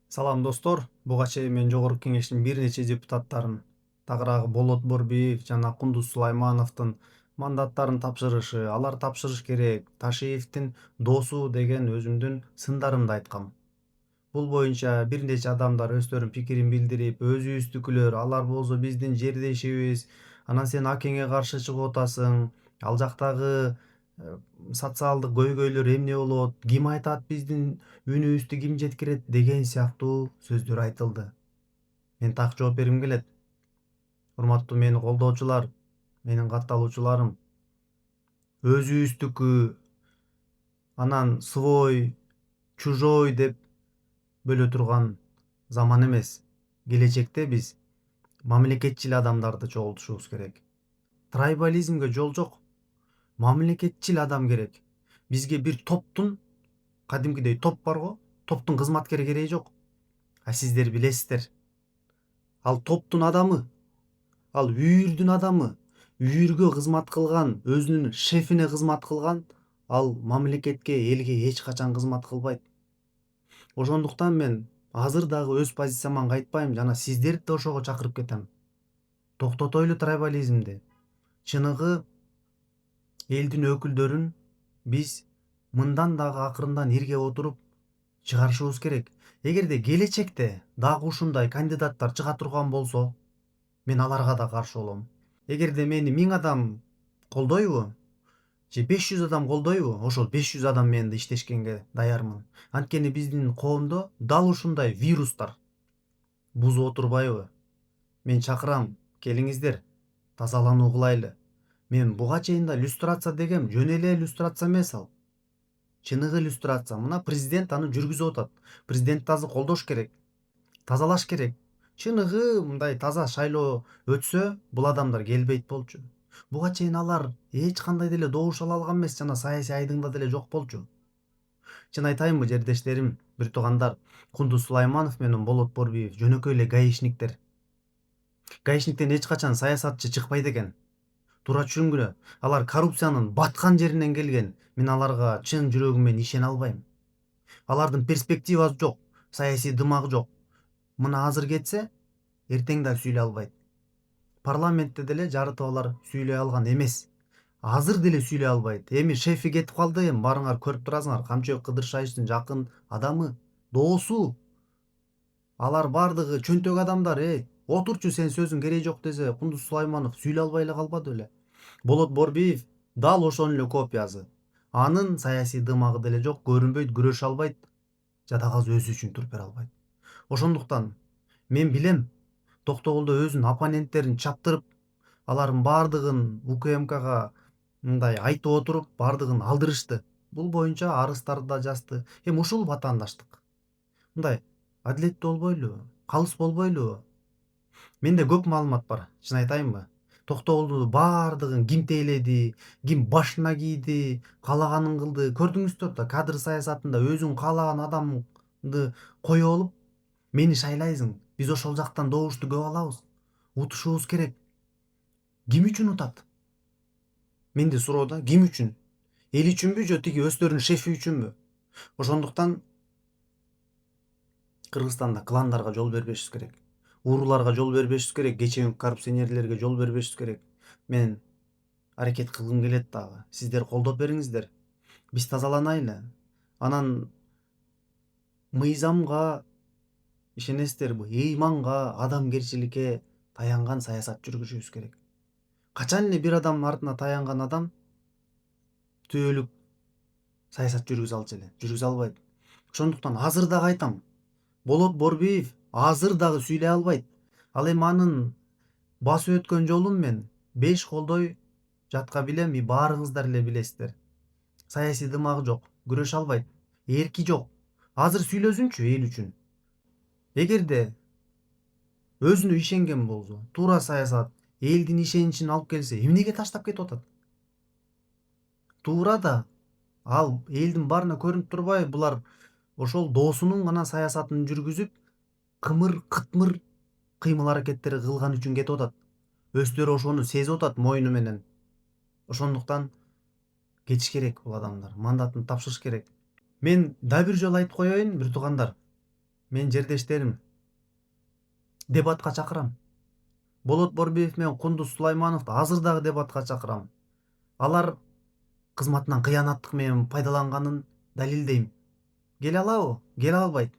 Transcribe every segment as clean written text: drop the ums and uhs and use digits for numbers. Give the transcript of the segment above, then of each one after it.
Салам достор, буга чейин мен жогорку кеңештин бир нече депутаттарын, тагыраагы Болот Борбиев жана Кундуз Сулаймановдун мандаттарын тапшырышы, алар тапшырыш керек, Ташиевдин досу деген өзүмдүн сындарымды айткам. Бул боюнча бир нече адамдар өздөрүнүн пикирин билдирип, өзүбүздүкүлөр, алар болсо биздин жердешибиз, анан сен акеңе каршы чыгып атасың, ал жактагы э, социалдык көйгөйлөр эмне болот, ким айтат биздин үнүбүздү ким жеткирет деген сыяктуу сөздөр айтылды. Мен так жооп бергим келет. Урматтуу мени колдоочулар, менин катталуучуларым, өзүбүздүкү, анан свой, чужой деп бөлө турган заман эмес. Келечекте биз мамлекетчил адамдарды чогултушубуз керек. Трайбализмге жол жок. Мамлекетчил адам керек. Бизге бир топтун, кадимкидей топ бар го, топтун кызматкери кереги жок. А сиздер билесиздер, ал топтун адамы, ал үйүрдүн адамы, үйүргө кызмат кылган, өзүнүн шефине кызмат кылган, ал мамлекетке, элге эч качан кызмат кылбайт. Ошондуктан мен азыр дагы өз позицияман кайтпайм жана сиздерди да ошого чакырып кетем. Токтотойлу трайбализмди. Чыныгы элдин өкүлдөрүн биз мындан дагы акырындан ирге отуруп чыгарышыбыз керек. Эгерде келечекте дагы ушундай кандидаттар чыга турган болсо, мен аларга да каршы болом. Эгерде мени 1000 адам колдойбу же 500 адам колдойбу, ошол 500 адам менен да иштешкенге даярмын. Анткени биздин коомдо дал ушундай вирустар бузуп отурбайбы? Мен чакырам, келиңиздер, тазалануу кылайлы. Мен буга чейин да люстрация дегем, жөн эле люстрация эмес ал. Чыныгы люстрация. Мына президент аны жүргүзүп атат. Президентти азыр колдош керек, тазалаш керек. Чыныгы мындай таза шайлоо өтсө, бул адамдар келбейт болчу. Буга чейин алар эч кандай деле добуш ала алган эмес жана саясий айдыңда деле жок болчу. Чын айтайынбы, жердештерим, бир туугандар, Кундуз Сулайманов менен Болот Борбиев жөнөкөй эле гаишниктер. Гаишниктен эч качан саясатчы чыкпайт экен. Туура түшүнгүлө. Алар коррупциянын баткан жеринен келген. Мен аларга чын жүрөгүм менен ишене албайм. Алардын перспективасы жок, саясий дымагы жок. Мына азыр кетсе, эртең да сүйлөй албайт. Парламентте деле жарытып алар сүйлөй алган эмес. Азыр деле сүйлөй албайт. Эми шефи кетип калды, эми барыңар көрүп турасыңар. Камчыбек Кыдыршаевдин жакын адамы, доосу. Алар бардыгы чөнтөк адамдар, отурчу сен сөзүң кереги жок десе, Кундуз Сулайманов сүйлөй албай эле калбады беле. Болот Борбиев дал ошонун эле копиясы. Анын саясий дымагы деле жок, көрүнбөйт, күрөшө албайт, жадагазы өзү үчүн туруп бере албайт. Ошондуктан мен билем, токтогулда өзүнүн оппоненттерин чаптырып, алардын бардыгын УКМКга мындай айтып отуруп, бардыгын алдырышты. Бул боюнча арыздарды да жазды. Эми ушул ватандаштык. Мындай адилеттүү болбойлубу? Калыс болбойлубу? Менде көп маалымат бар, чын айтайынбы? Токтогулду бардыгын ким тейледи, ким башына кийди, каалаганын кылды. Көрдүңүздөр да, кадр саясатында өзүң каалаган адамды коюп алып, мени шайлайсың. Биз ошол жактан добушту көп алабыз. Утушубуз керек. Ким үчүн утат? Менде суроо да, ким үчүн? Эл үчүнбү же тиги өздөрүнүн шефи үчүнбү? Ошондуктан Кыргызстанда кландарга жол бербешибиз керек. Урууларга жол бербешибиз керек, кечең коррупционерлерге жол бербешибиз керек. Мен аракет кылгым келет дагы. Сиздер колдоп бериңиздер. Биз тазаланайлы. Анан мыйзамга ишенесиздерби? Ыйманга, адамгерчиликке таянган саясат жүргүзүшүбүз керек. Качан эле бир адамдын артына таянган адам түбөлүк саясат жүргүзө алчу эле? Жүргүзө албайт. Ошондуктан азыр дагы айтам. Болот Борбиев азыр дагы сүйлөй албайт. Ал эми анын басып өткөн жолун мен 5 колдой жатка билем, баарыңыздар эле билесиздер. Саясий дымагы жок, күрөшө албайт, эрки жок. Азыр сүйлөсүнчү эл үчүн. Эгерде өзүнө ишенген болсо, туура саясат элдин ишеничин алып келсе, эмнеге таштап кетип атат? Туура да, ал элдин баарына көрүнүп турбайбы? Булар ошол доосунун гана саясатын жүргүзүп, кымыр-кытмыр кыймыл аракеттер кылган үчүн кетип атат. Өздөрү ошону сезип атат мойну менен. Ошондуктан кетиш керек бул адамдар. Мандатын тапшырыш керек. Мен да бир жолу айтып коеюн, бир туугандар. Мен жердештерим дебатка чакырам. Болот Борбиев менен Кундуз Сулаймановду азыр дагы дебатка чакырам. Алар кызматынан кыянаттык менен пайдаланганын далилдейм. Келе алабы? Келе албайт.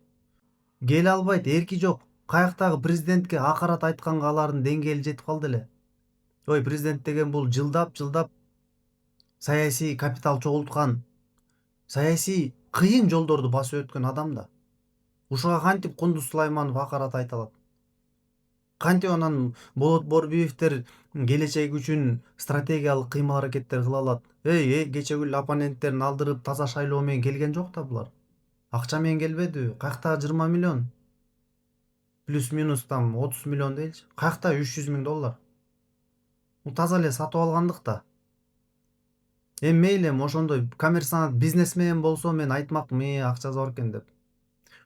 Келе албайт, эрки жок. Каяктагы президентке акарат айтканга алардын деңгээли жетип калды эле. Ой, президент деген бул жылдап саясий капитал чогулткан, саясий кыйын жолдорду басып өткөн адам да. Ушуга кантип Кундуз Сулайманов акарат айта алат? Кантип анан Болот Борбиевдер келечек үчүн стратегиялык кыймыл-аракеттер кыла алат? Кечеги эле оппоненттерин алдырып таза шайлоо менен келген жок да булар. Акча менен келбедиби? Каяктагы 20 миллион? Плюс-минус там 30 миллион дейчи. Каякта 300 миң доллар? Бул таза эле сатып алгандык да. Эми мейли, ошондой коммерсант бизнесмен болсо мен айтмакмын, акча бар экен деп.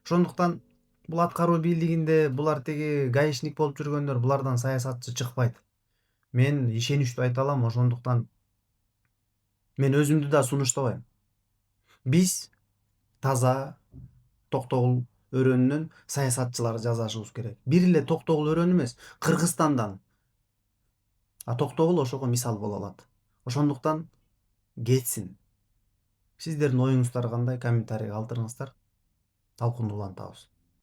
Ошондуктан бул аткаруу бийлигинде булар тиги гаишник болуп жүргөндөр, булардан саясатчы чыкпайт. Мен ишеничтүү айта алам, ошондуктан мен өзүмдү да сунуштабайм. Биз таза Токтогул өрөөнүнөн саясатчылар жасашыбыз керек. Бир эле Токтогул өрөөнү эмес, Кыргызстандан. Токтогул ошого мисал боло алат. Ошондуктан кетсин. Сиздердин оюңуздар кандай? Комментарийге калтырыңыздар. Талкууну улантабыз.